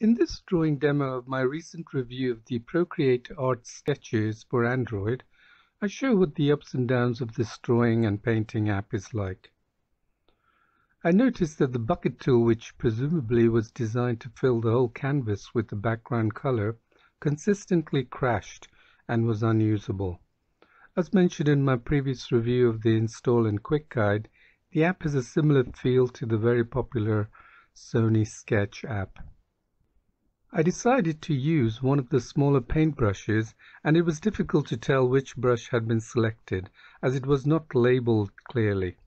In this drawing demo of my recent review of the Procreate Art Sketches for Android, I show what the ups and downs of this drawing and painting app is like. I noticed that the bucket tool, which presumably was designed to fill the whole canvas with the background color, consistently crashed and was unusable. As mentioned in my previous review of the Install and Quick Guide, the app has a similar feel to the very popular Sony Sketch app. I decided to use one of the smaller paintbrushes, and it was difficult to tell which brush had been selected, as it was not labeled clearly.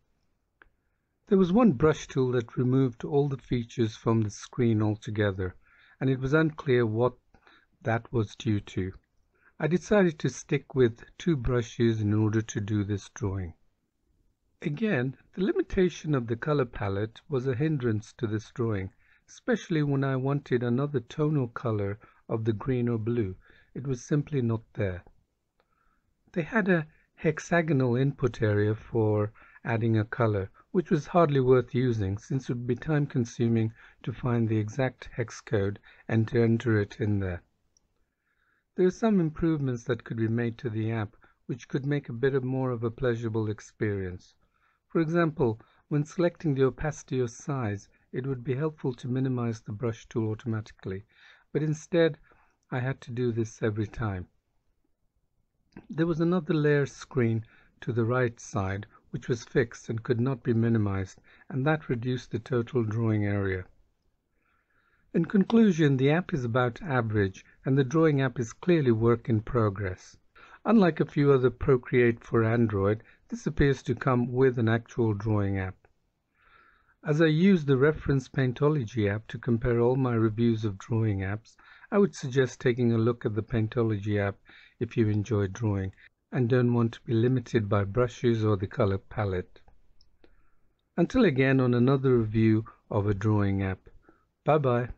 There was one brush tool that removed all the features from the screen altogether, and it was unclear what that was due to. I decided to stick with two brushes in order to do this drawing. Again, the limitation of the color palette was a hindrance to this drawing, especially when I wanted another tonal color of the green or blue. It was simply not there. They had a hexagonal input area for adding a color, which was hardly worth using since it would be time consuming to find the exact hex code and to enter it in there. There are some improvements that could be made to the app which could make a bit more of a pleasurable experience. For example, when selecting the opacity or size, it would be helpful to minimize the brush tool automatically, but instead I had to do this every time. There was another layer screen to the right side which was fixed and could not be minimized, and that reduced the total drawing area. In conclusion, the app is about average, and the drawing app is clearly work in progress. Unlike a few other Procreate for Android, this appears to come with an actual drawing app. As I use the reference Paintology app to compare all my reviews of drawing apps, I would suggest taking a look at the Paintology app if you enjoy drawing and don't want to be limited by brushes or the color palette. Until again on another review of a drawing app. Bye bye.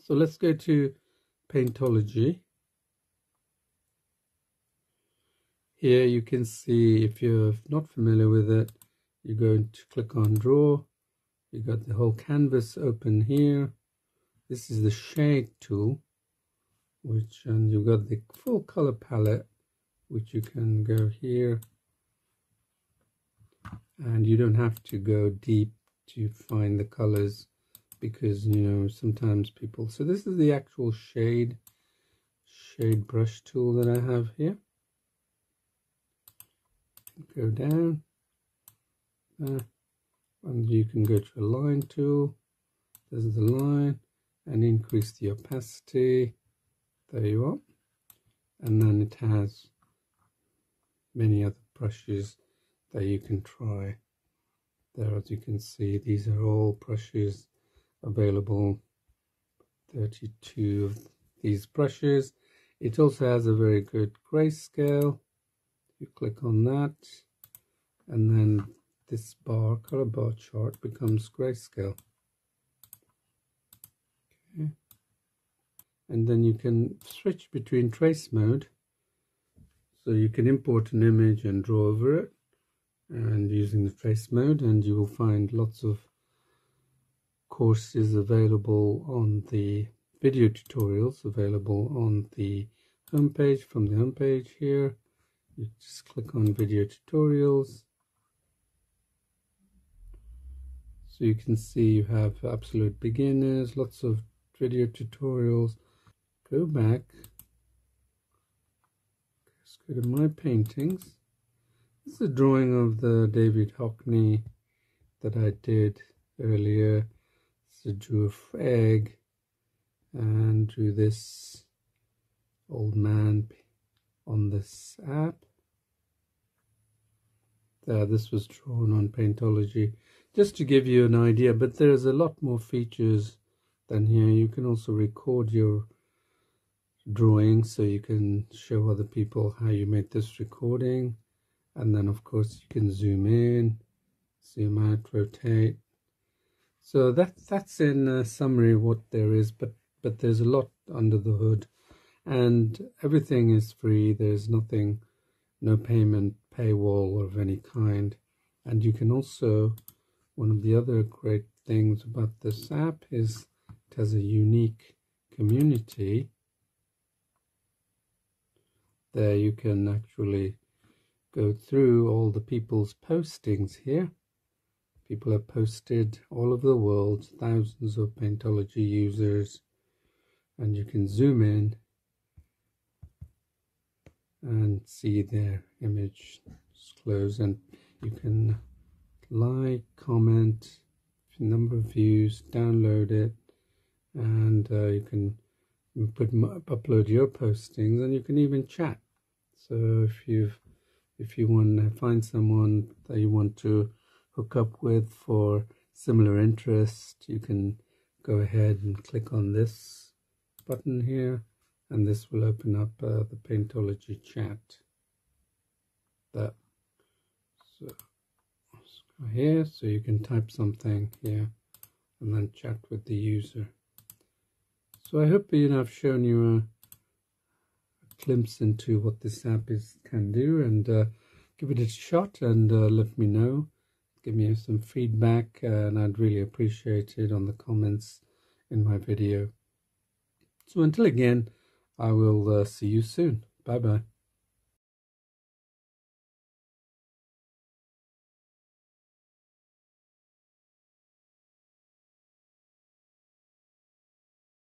So let's go to Paintology. Here you can see, if you're not familiar with it, you're going to click on Draw. You got the whole canvas open here. This is the shade tool, and you've got the full color palette, which you can go here, and you don't have to go deep to find the colors, because sometimes people. So this is the actual shade brush tool that I have here. Go down, and you can go to a line tool. There's the line, and increase the opacity. There you are. And then it has many other brushes that you can try. There, as you can see, these are all brushes available. 32 of these brushes. It also has a very good grayscale. You click on that, and then this color bar chart becomes grayscale. Okay. And then you can switch between trace mode, so you can import an image and draw over it, and using the trace mode, and you will find lots of courses available on the video tutorials available on the homepage. From the homepage here, you just click on video tutorials. So you can see you have absolute beginners, lots of video tutorials. Go back, let's go to my paintings. This is a drawing of the David Hockney that I did earlier. So drew an egg and drew this old man on this app. This was drawn on Paintology, just to give you an idea, but there's a lot more features than here. You can also record your drawing, so you can show other people how you made this recording, and then of course you can zoom in, zoom out, rotate. So that's in summary what there is, but there's a lot under the hood, and everything is free. There's nothing, no payment, paywall of any kind. And you can also, one of the other great things about this app is it has a unique community. There you can actually go through all the people's postings here. People have posted all over the world, thousands of Paintology users, and you can zoom in and see their image close, and you can like, comment, number of views, download it, and you can upload your postings, and you can even chat. So if you want to find someone that you want to hook up with for similar interest, you can go ahead and click on this button here, and this will open up the Paintology chat. So let's go here, so you can type something here and then chat with the user. So I hope I've shown you a glimpse into what this app can do, and give it a shot, and let me know. Give me some feedback, and I'd really appreciate it on the comments in my video. So until again, I will see you soon. Bye bye.